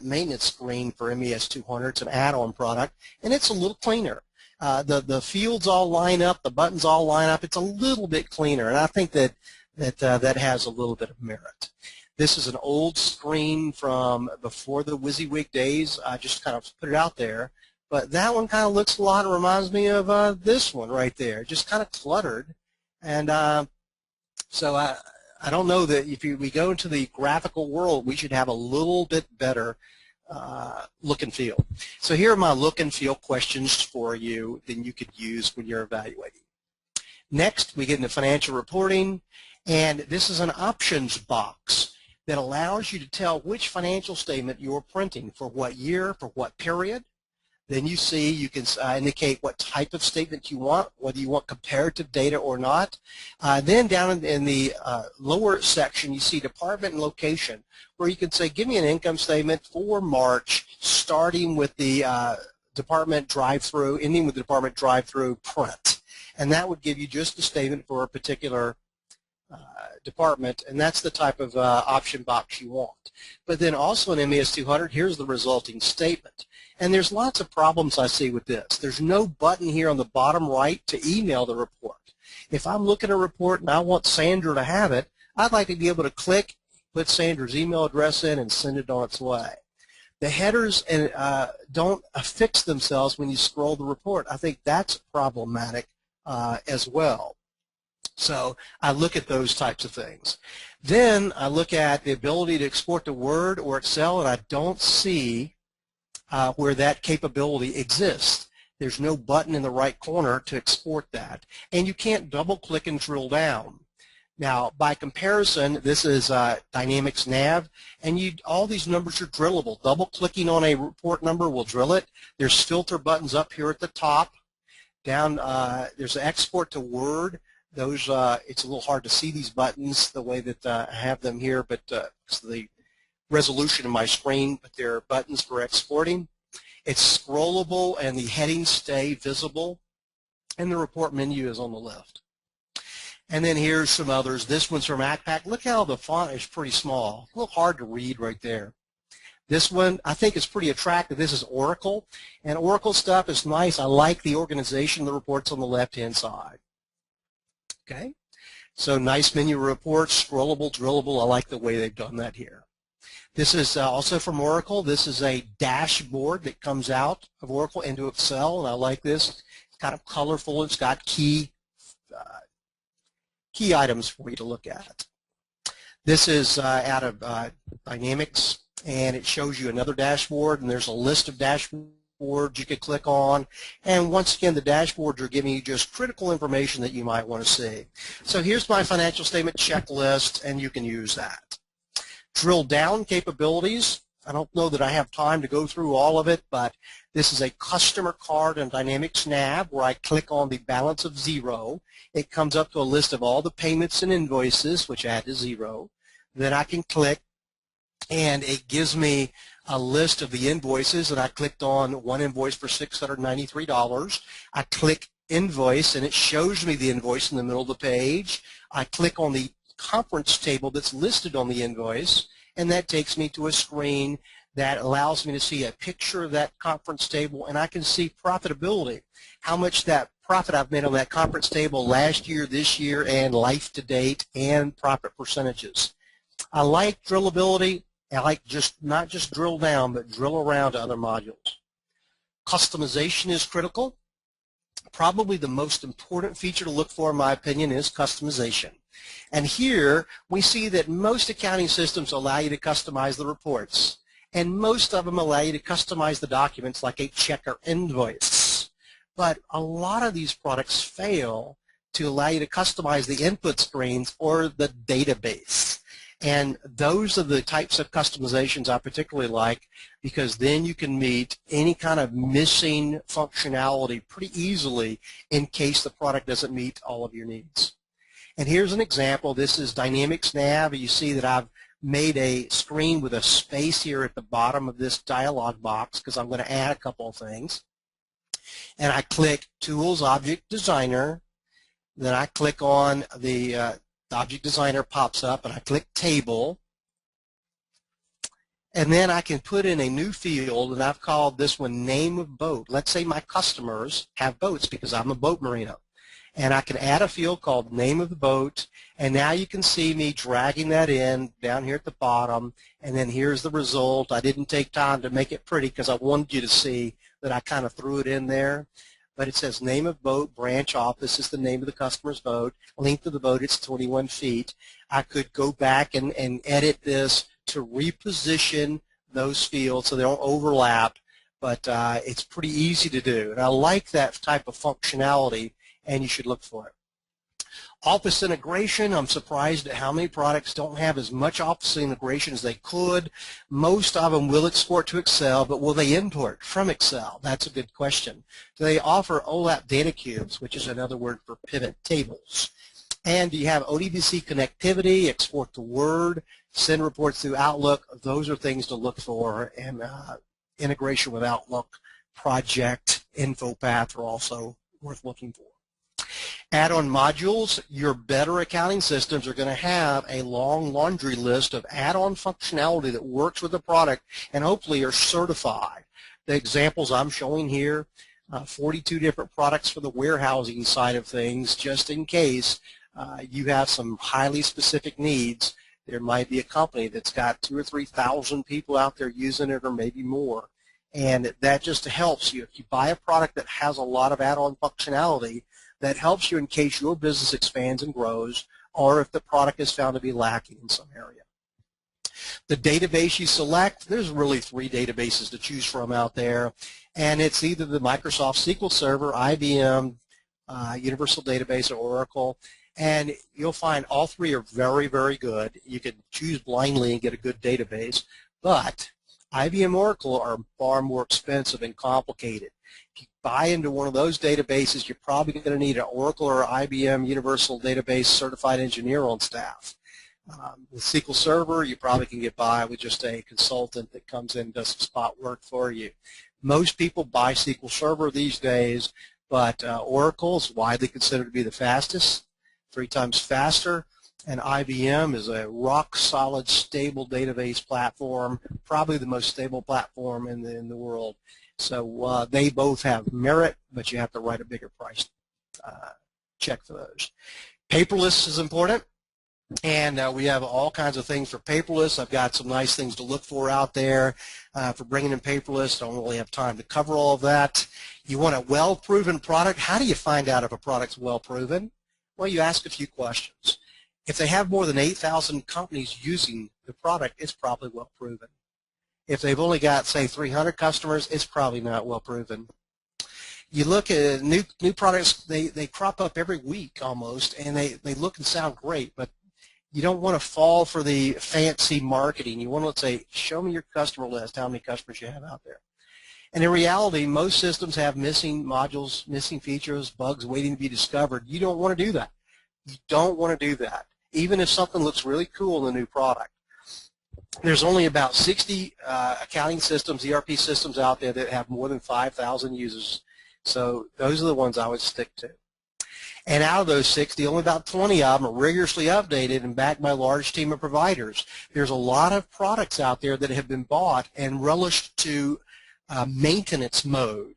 maintenance screen for MES 200. It's an add-on product, and it's a little cleaner. The fields all line up, the buttons all line up. It's a little bit cleaner, and I think that has a little bit of merit. This is an old screen from before the WYSIWYG days. I just kind of put it out there, but that one kind of looks a lot and reminds me of this one right there, just kind of cluttered. And so I don't know that if we go into the graphical world, we should have a little bit better look and feel. So here are my look and feel questions for you that you could use when you're evaluating. Next, we get into financial reporting, and this is an options box that allows you to tell which financial statement you're printing, for what year, for what period. Then you see, you can indicate what type of statement you want, whether you want comparative data or not. Then down in the lower section, you see department and location, where you can say, give me an income statement for March, starting with the department drive-through, ending with the department drive-through print. And that would give you just a statement for a particular department, and that's the type of option box you want. But then also in MES 200, here's the resulting statement. And there's lots of problems I see with this. There's no button here on the bottom right to email the report. If I'm looking at a report and I want Sandra to have it, I'd like to be able to click, put Sandra's email address in, and send it on its way. The headers don't affix themselves when you scroll the report. I think that's problematic as well. So I look at those types of things. Then I look at the ability to export to Word or Excel, and I don't see where that capability exists. There's no button in the right corner to export that. And you can't double-click and drill down. Now, by comparison, this is Dynamics Nav, and all these numbers are drillable. Double-clicking on a report number will drill it. There's filter buttons up here at the top. Down, there's an export to Word. Those, it's a little hard to see these buttons the way that I have them here, but it's the resolution of my screen, but there are buttons for exporting. It's scrollable, and the headings stay visible, and the report menu is on the left. And then here's some others. This one's from MacPack. Look how the font is pretty small. A little hard to read right there. This one, I think, is pretty attractive. This is Oracle, and Oracle stuff is nice. I like the organization of the reports on the left-hand side. Okay, so nice menu reports, scrollable, drillable. I like the way they've done that here. This is also from Oracle. This is a dashboard that comes out of Oracle into Excel, and I like this. It's kind of colorful. It's got key items for you to look at. This is out of Dynamics, and it shows you another dashboard, and there's a list of dashboards you could click on, and once again the dashboards are giving you just critical information that you might want to see. So here's my financial statement checklist, and you can use that. Drill down capabilities. I don't know that I have time to go through all of it, but this is a customer card in Dynamics Nav where I click on the balance of 0. It comes up to a list of all the payments and invoices, which add to 0. Then I can click, and it gives me a list of the invoices, and I clicked on one invoice for $693. I click invoice, and it shows me the invoice in the middle of the page. I click on the conference table that's listed on the invoice, and that takes me to a screen that allows me to see a picture of that conference table, and I can see profitability, how much that profit I've made on that conference table last year, this year, and life to date, and profit percentages. I like drillability. I like not just drill down, but drill around to other modules. Customization is critical. Probably the most important feature to look for, in my opinion, is customization. And here we see that most accounting systems allow you to customize the reports, and most of them allow you to customize the documents like a check or invoice. But a lot of these products fail to allow you to customize the input screens or the database. And those are the types of customizations I particularly like, because then you can meet any kind of missing functionality pretty easily in case the product doesn't meet all of your needs. And here's an example. This is Dynamics Nav. You see that I've made a screen with a space here at the bottom of this dialog box because I'm going to add a couple of things. And I click Tools, Object Designer. Then I click on the Object Designer pops up, and I click Table. And then I can put in a new field, and I've called this one Name of Boat. Let's say my customers have boats because I'm a boat marina. And I can add a field called Name of the Boat, and now you can see me dragging that in down here at the bottom, and then here's the result. I didn't take time to make it pretty because I wanted you to see that I kind of threw it in there. But it says Name of Boat, Branch Office is the name of the customer's boat, length of the boat, it's 21 feet. I could go back and edit this to reposition those fields so they don't overlap, but it's pretty easy to do. And I like that type of functionality, and you should look for it. Office integration, I'm surprised at how many products don't have as much Office integration as they could. Most of them will export to Excel, but will they import from Excel? That's a good question. Do they offer OLAP data cubes, which is another word for pivot tables? And do you have ODBC connectivity, export to Word, send reports through Outlook? Those are things to look for, and integration with Outlook, Project, InfoPath are also worth looking for. Add-on modules, your better accounting systems are going to have a long laundry list of add-on functionality that works with the product and hopefully are certified. The examples I'm showing here, 42 different products for the warehousing side of things, just in case you have some highly specific needs. There might be a company that's got 2,000 or 3,000 people out there using it, or maybe more. And that just helps you. If you buy a product that has a lot of add-on functionality, that helps you in case your business expands and grows, or if the product is found to be lacking in some area. The database you select, there's really 3 databases to choose from out there, and it's either the Microsoft SQL Server, IBM, Universal Database, or Oracle, and you'll find all 3 are very, very good. You can choose blindly and get a good database, but IBM Oracle are far more expensive and complicated. If you buy into one of those databases, you're probably going to need an Oracle or IBM Universal Database certified engineer on staff. With SQL Server, you probably can get by with just a consultant that comes in and does some spot work for you. Most people buy SQL Server these days, but Oracle is widely considered to be the fastest, 3 times faster, and IBM is a rock-solid, stable database platform, probably the most stable platform in the world. So they both have merit, but you have to write a bigger price check for those. Paperless is important, and we have all kinds of things for paperless. I've got some nice things to look for out there for bringing in paperless. Don't really have time to cover all of that. You want a well-proven product. How do you find out if a product's well-proven? Well, you ask a few questions. If they have more than 8,000 companies using the product, it's probably well-proven. If they've only got, say, 300 customers, it's probably not well-proven. You look at new products, they crop up every week almost, and they look and sound great, but you don't want to fall for the fancy marketing. You want to, let's say, show me your customer list, how many customers you have out there. And in reality, most systems have missing modules, missing features, bugs waiting to be discovered. You don't want to do that. You don't want to do that, even if something looks really cool in the new product. There's only about 60 accounting systems, ERP systems out there that have more than 5,000 users. So those are the ones I would stick to. And out of those 60, only about 20 of them are rigorously updated and backed by a large team of providers. There's a lot of products out there that have been bought and relished to maintenance mode.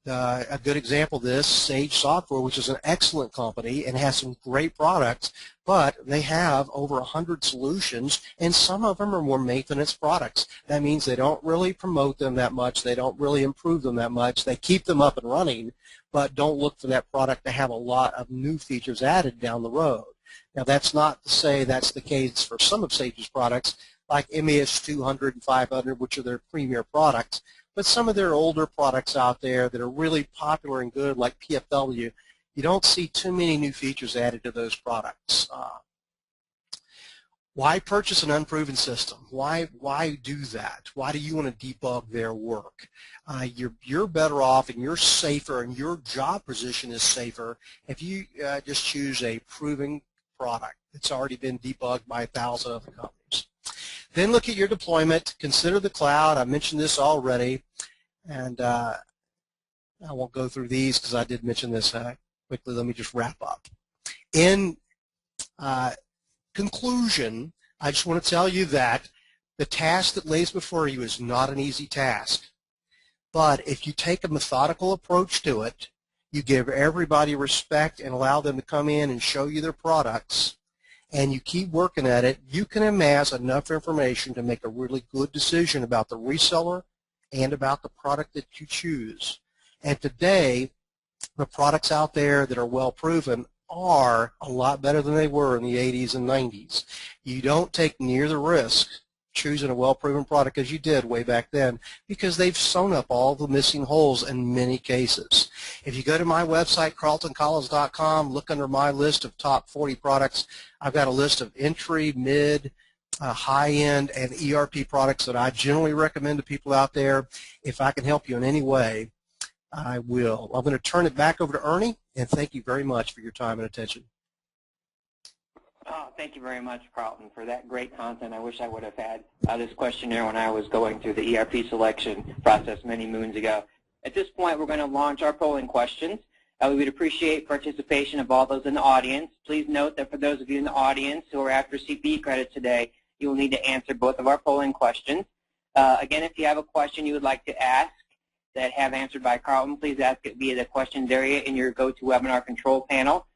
A good example of this, Sage Software, which is an excellent company and has some great products, but they have over 100 solutions, and some of them are more maintenance products. That means they don't really promote them that much. They don't really improve them that much. They keep them up and running, but don't look for that product to have a lot of new features added down the road. Now, that's not to say that's the case for some of Sage's products, like MES 200 and 500, which are their premier products. But some of their older products out there that are really popular and good, like PFW, you don't see too many new features added to those products. Why purchase an unproven system? Why do that? Why do you want to debug their work? You're better off and you're safer and your job position is safer if you just choose a proven product that's already been debugged by 1,000 other companies. Then look at your deployment. Consider the cloud. I mentioned this already, and I won't go through these because I did mention this quickly. Let me just wrap up. In conclusion, I just want to tell you that the task that lays before you is not an easy task. But if you take a methodical approach to it, you give everybody respect and allow them to come in and show you their products, and you keep working at it, you can amass enough information to make a really good decision about the reseller and about the product that you choose. And today, the products out there that are well proven are a lot better than they were in the 80s and 90s. You don't take near the risk choosing a well-proven product as you did way back then because they've sewn up all the missing holes in many cases. If you go to my website, carltoncollins.com, look under my list of top 40 products, I've got a list of entry, mid, high-end, and ERP products that I generally recommend to people out there. If I can help you in any way, I will. I'm going to turn it back over to Ernie, and thank you very much for your time and attention. Oh, thank you very much, Carlton, for that great content. I wish I would have had this questionnaire when I was going through the ERP selection process many moons ago. At this point, we're going to launch our polling questions. We would appreciate participation of all those in the audience. Please note that for those of you in the audience who are after CPE credit today, you will need to answer both of our polling questions. Again, if you have a question you would like to ask that have answered by Carlton, please ask it via the questions area in your GoToWebinar control panel.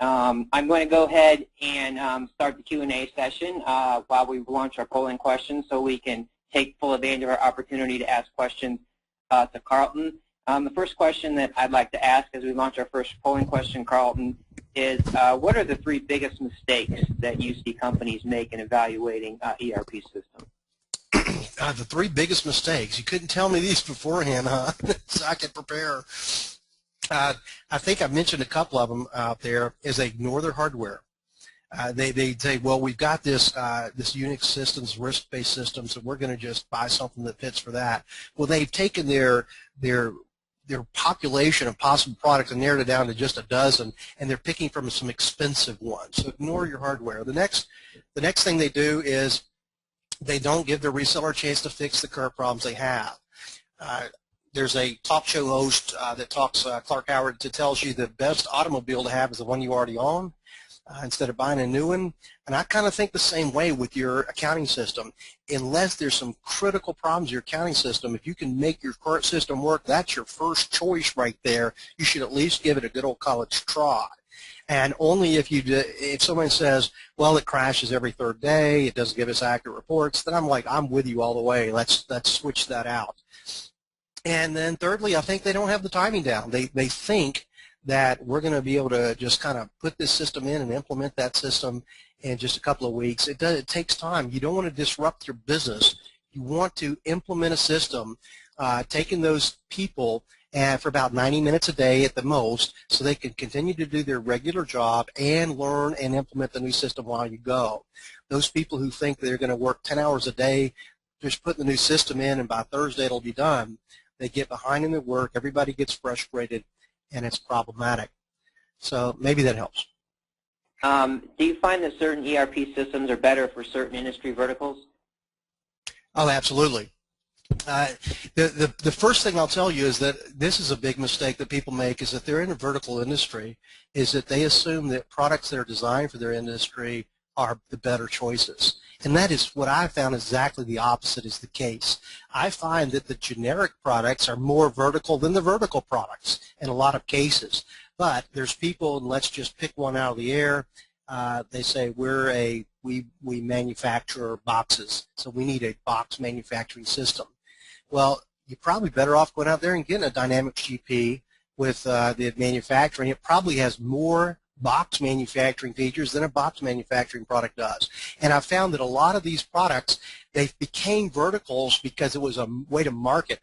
I'm going to go ahead and start the Q&A session while we launch our polling questions so we can take full advantage of our opportunity to ask questions to Carlton. The first question that I'd like to ask as we launch our first polling question, Carlton, is what are the 3 biggest mistakes that you see companies make in evaluating ERP systems? The 3 biggest mistakes. You couldn't tell me these beforehand, huh? So I could prepare. I think I mentioned a couple of them out there, is they ignore their hardware. They say, well, we've got this Unix systems, risk-based system, so we're going to just buy something that fits for that. Well, they've taken their population of possible products and narrowed it down to just a dozen, and they're picking from some expensive ones. So ignore your hardware. The next thing they do is they don't give their reseller a chance to fix the current problems they have. There's a talk show host that talks, Clark Howard, that tells you the best automobile to have is the one you already own instead of buying a new one. And I kind of think the same way with your accounting system. Unless there's some critical problems in your accounting system, if you can make your current system work, that's your first choice right there. You should at least give it a good old college try. And only if someone says, well, it crashes every 3rd day, it doesn't give us accurate reports, then I'm like, I'm with you all the way. Let's switch that out. And then thirdly, I think they don't have the timing down. They think that we're going to be able to just kind of put this system in and implement that system in just a couple of weeks. It takes time. You don't want to disrupt your business. You want to implement a system, taking those people for about 90 minutes a day at the most so they can continue to do their regular job and learn and implement the new system while you go. Those people who think they're going to work 10 hours a day just putting the new system in and by Thursday it'll be done, they get behind in their work, everybody gets frustrated, and it's problematic. So maybe that helps. Do you find that certain ERP systems are better for certain industry verticals? Oh, absolutely. The first thing I'll tell you is that this is a big mistake that people make, is that they're in a vertical industry, is that they assume that products that are designed for their industry are the better choices. And that is what I found exactly the opposite is the case. I find that the generic products are more vertical than the vertical products in a lot of cases. But there's people, and let's just pick one out of the air, they say we manufacture boxes, so we need a box manufacturing system. Well, you're probably better off going out there and getting a Dynamics GP with the manufacturing. It probably has more box manufacturing features than a box manufacturing product does. And I found that a lot of these products, they became verticals because it was a way to market.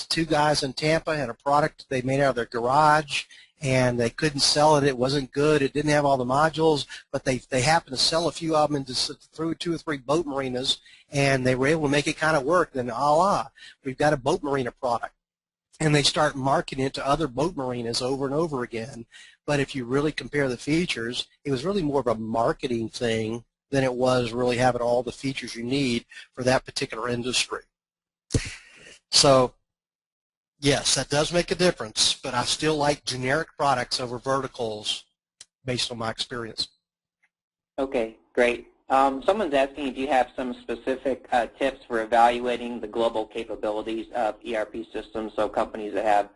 Two guys in Tampa had a product they made out of their garage, and they couldn't sell it. It wasn't good. It didn't have all the modules, but they happened to sell a few of them through 2 or 3 boat marinas, and they were able to make it kind of work. Then, we've got a boat marina product. And they start marketing it to other boat marinas over and over again. But if you really compare the features, it was really more of a marketing thing than it was really having all the features you need for that particular industry. So, yes, that does make a difference, but I still like generic products over verticals based on my experience. Okay, great. Someone's asking if you have some specific tips for evaluating the global capabilities of ERP systems, so companies that have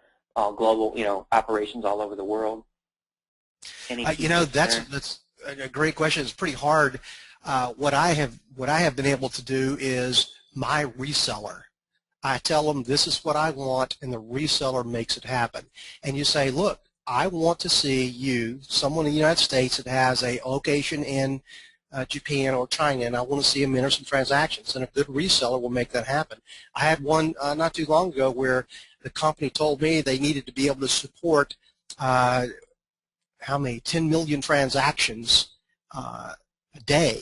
global, operations all over the world. That's a great question. It's pretty hard. What I have been able to do is my reseller. I tell them this is what I want, and the reseller makes it happen. And you say, look, I want to see someone in the United States that has a location in Japan or China, and I want to see them enter some transactions, and a good reseller will make that happen. I had one not too long ago where the company told me they needed to be able to support 10 million transactions a day.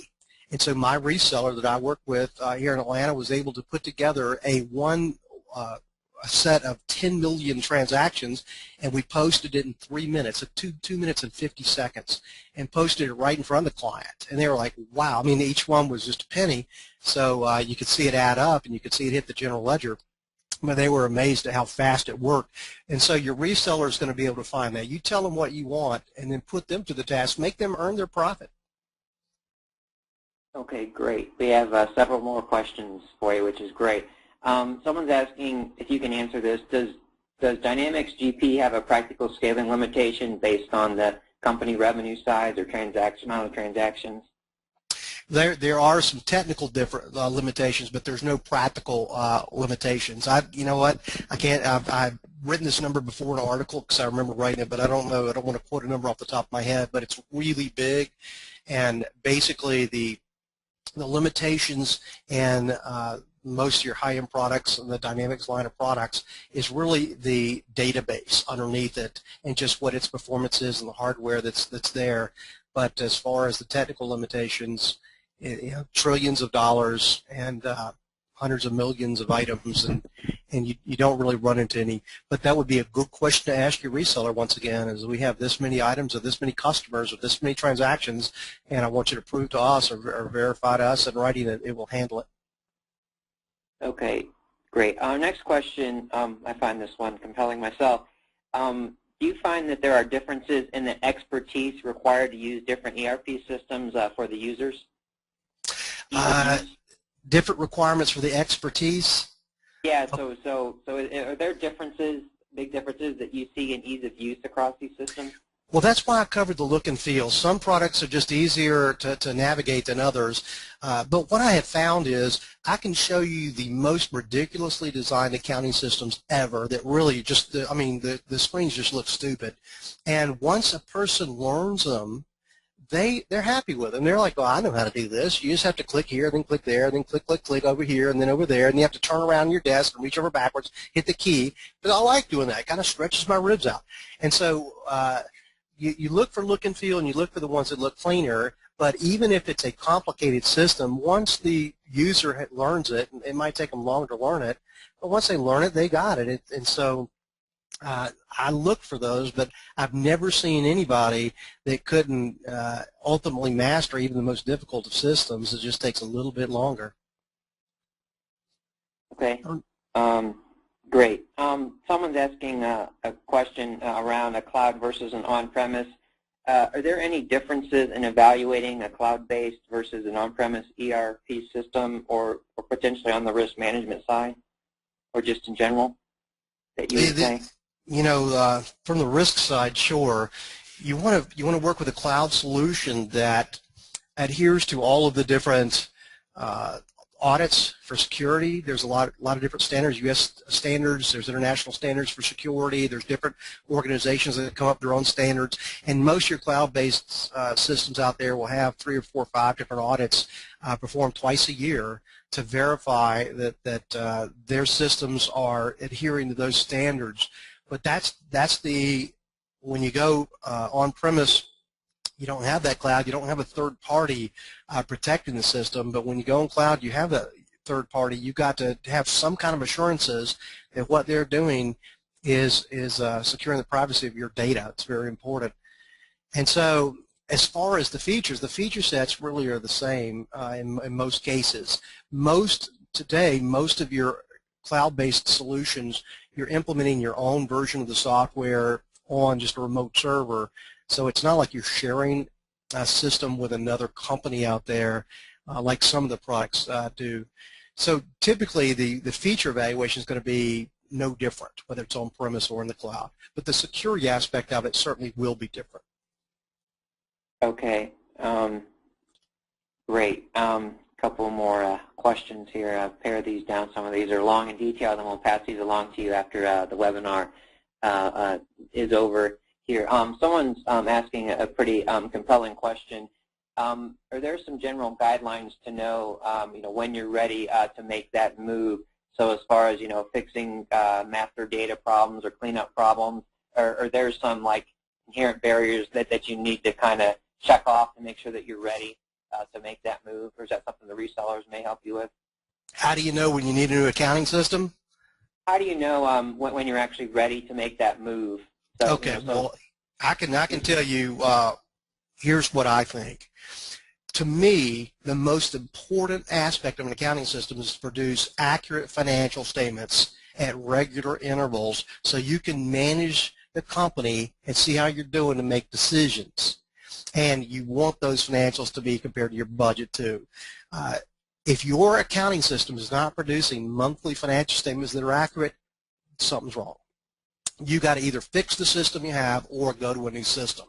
And so my reseller that I work with here in Atlanta was able to put together a set of 10 million transactions, and we posted it in 3 minutes, 2 minutes and 50 seconds, and posted it right in front of the client. And they were like, wow. I mean, each one was just a penny, so you could see it add up, and you could see it hit the general ledger. But they were amazed at how fast it worked. And so your reseller is going to be able to find that. You tell them what you want, and then put them to the task. Make them earn their profit. Okay, great. We have several more questions for you, which is great. Someone's asking if you can answer this. Does Dynamics GP have a practical scaling limitation based on the company revenue size or amount of transactions? There are some technical limitations, but there's no practical limitations. You know what? I've written this number before in an article because I remember writing it, but I don't know. I don't want to quote a number off the top of my head, but it's really big, and basically the limitations and most of your high-end products and the Dynamics line of products is really the database underneath it and just what its performance is and the hardware that's there. But as far as the technical limitations, trillions of dollars and hundreds of millions of items, and you don't really run into any. But that would be a good question to ask your reseller once again, is we have this many items or this many customers or this many transactions, and I want you to prove to us or verify to us in writing that it will handle it. Okay, great. Our next question, I find this one compelling myself. Do you find that there are differences in the expertise required to use different ERP systems for the users? Different requirements for the expertise? Yeah, so are there differences, big differences that you see in ease of use across these systems? Well, that's why I covered the look and feel. Some products are just easier to navigate than others, but what I have found is I can show you the most ridiculously designed accounting systems ever that really just, the screens just look stupid. And once a person learns them, they're happy with them. They're like, oh, I know how to do this. You just have to click here, then click there, then click over here, and then over there, and you have to turn around your desk and reach over backwards, hit the key. But I like doing that. It kind of stretches my ribs out. And so you look for look and feel, and you look for the ones that look cleaner, but even if it's a complicated system, once the user learns it, it might take them longer to learn it, but once they learn it, they got it. And so I look for those, but I've never seen anybody that couldn't ultimately master even the most difficult of systems. It just takes a little bit longer. Okay. Great. Someone's asking a question around a cloud versus an on-premise. are there any differences in evaluating a cloud-based versus an on-premise ERP system, or potentially on the risk management side, or just in general that you would say? You know, from the risk side, sure. You want to work with a cloud solution that adheres to all of the different audits for security. There's a lot of different standards, U.S. standards, there's international standards for security, there's different organizations that come up with their own standards, and most of your cloud-based systems out there will have 3 or 4 or 5 different audits performed twice a year to verify that their systems are adhering to those standards. But that's when you go on-premise, you don't have that cloud. You don't have a third party protecting the system. But when you go in cloud, you have a third party. You've got to have some kind of assurances that what they're doing is securing the privacy of your data. It's very important. And so as far as the feature sets really are the same in most cases. Today, most of your cloud-based solutions, you're implementing your own version of the software on just a remote server. So it's not like you're sharing a system with another company out there like some of the products do. So typically the feature evaluation is going to be no different, whether it's on-premise or in the cloud. But the security aspect of it certainly will be different. Okay, great. Couple more questions here. I'll pare these down. Some of these are long and detailed, and we'll pass these along to you after the webinar is over here. Someone's asking a pretty compelling question. Are there some general guidelines to know, when you're ready to make that move? So as far as, fixing master data problems or cleanup problems, or there's some like inherent barriers that you need to kind of check off to make sure that you're ready to make that move, or is that something the resellers may help you with? How do you know when you need a new accounting system? How do you know when you're actually ready to make that move? So, okay, well, I can tell you, here's what I think. To me, the most important aspect of an accounting system is to produce accurate financial statements at regular intervals so you can manage the company and see how you're doing to make decisions. And you want those financials to be compared to your budget too. If your accounting system is not producing monthly financial statements that are accurate, something's wrong. You got to either fix the system you have or go to a new system,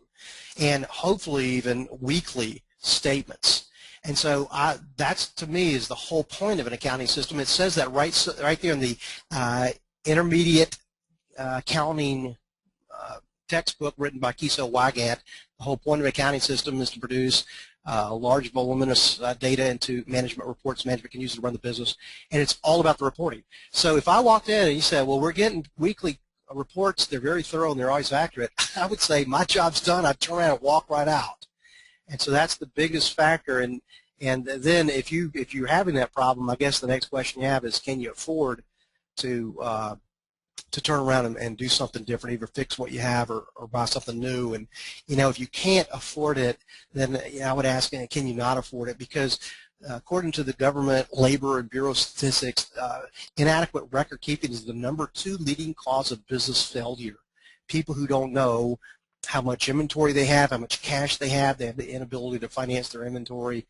and hopefully even weekly statements. And so that's, to me, is the whole point of an accounting system. It says that right there in the intermediate accounting textbook written by Kiso Wygant. The whole point of an accounting system is to produce large voluminous data into management reports management can use to run the business, and it's all about the reporting. So if I walked in and you said, well, we're getting weekly reports, they're very thorough and they're always accurate, I would say my job's done. I'd turn around and walk right out. And so that's the biggest factor. And then if you're having that problem, I guess the next question you have is, can you afford to turn around and do something different, either fix what you have or buy something new? And if you can't afford it, then I would ask, can you not afford it? Because according to the government, labor, and bureau statistics, inadequate record keeping is the #2 leading cause of business failure. People who don't know how much inventory they have, how much cash they have the inability to finance their inventory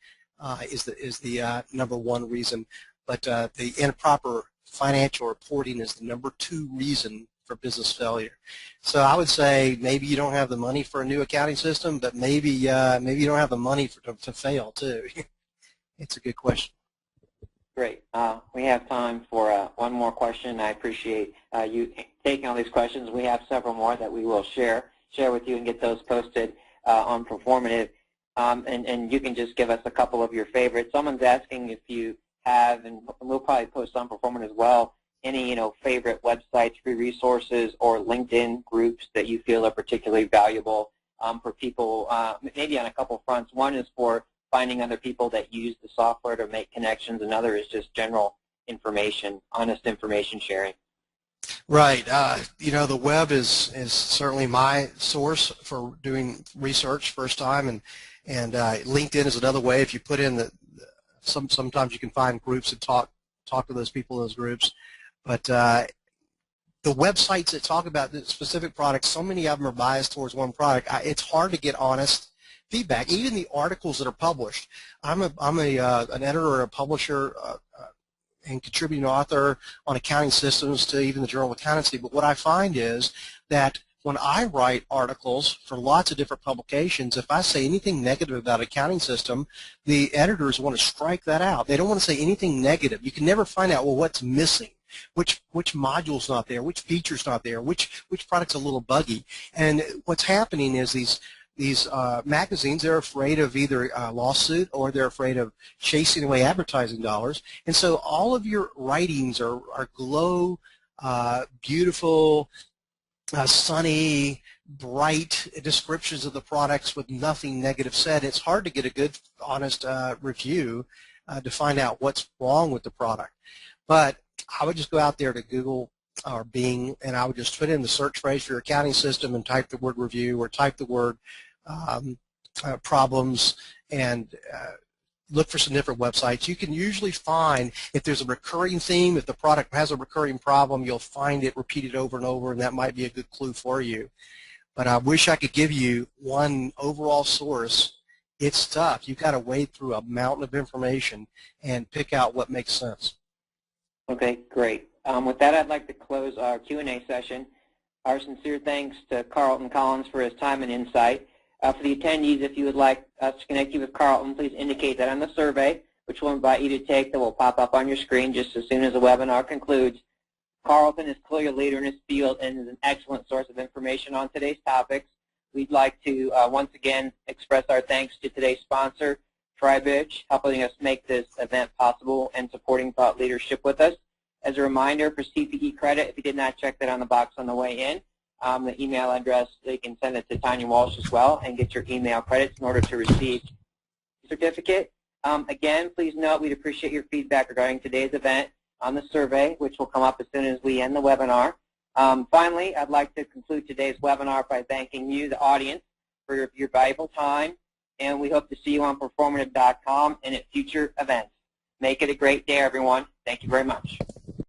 is the #1 reason. But the improper financial reporting is the #2 reason for business failure. So I would say maybe you don't have the money for a new accounting system, but maybe you don't have the money to fail too. It's a good question. Great. We have time for one more question. I appreciate you taking all these questions. We have several more that we will share with you and get those posted on Proformative. And you can just give us a couple of your favorites. Someone's asking if you have, and we'll probably post on Proformative as well, any favorite websites, free resources, or LinkedIn groups that you feel are particularly valuable for people, maybe on a couple fronts. One is for finding other people that use the software to make connections. Another is just general information, honest information sharing. Right. The web is certainly my source for doing research first time, and LinkedIn is another way. If you put in sometimes you can find groups and talk to those people in those groups. But the websites that talk about the specific products, so many of them are biased towards one product. It's hard to get honest feedback. Even the articles that are published. I'm an editor or a publisher and contributing author on accounting systems to even the Journal of Accountancy. But what I find is that when I write articles for lots of different publications, if I say anything negative about an accounting system, the editors want to strike that out. They don't want to say anything negative. You can never find out, well, what's missing, which module's not there, which feature's not there, which product's a little buggy. And what's happening is these magazines, they're afraid of either a lawsuit or they're afraid of chasing away advertising dollars. And so all of your writings are glow, beautiful, sunny, bright descriptions of the products with nothing negative said. It's hard to get a good, honest review to find out what's wrong with the product. But I would just go out there to Google or Bing, and I would just put in the search phrase for your accounting system and type the word review or type the word problems and look for some different websites. You can usually find, if there's a recurring theme, if the product has a recurring problem, you'll find it repeated over and over, and that might be a good clue for you. But I wish I could give you one overall source. It's tough. You've got to wade through a mountain of information and pick out what makes sense. Okay, great. With that, I'd like to close our Q&A session. Our sincere thanks to Carlton Collins for his time and insight. For the attendees, if you would like us to connect you with Carlton, please indicate that on the survey, which we'll invite you to take, that will pop up on your screen just as soon as the webinar concludes. Carlton is clearly a leader in his field and is an excellent source of information on today's topics. We'd like to once again express our thanks to today's sponsor, TriBridge, helping us make this event possible and supporting thought leadership with us. As a reminder, for CPE credit, if you did not check that on the box on the way in, the email address, you can send it to Tanya Walsh as well and get your email credits in order to receive the certificate. Again, please note we'd appreciate your feedback regarding today's event on the survey, which will come up as soon as we end the webinar. Finally, I'd like to conclude today's webinar by thanking you, the audience, for your valuable time, and we hope to see you on Proformative.com and at future events. Make it a great day, everyone. Thank you very much.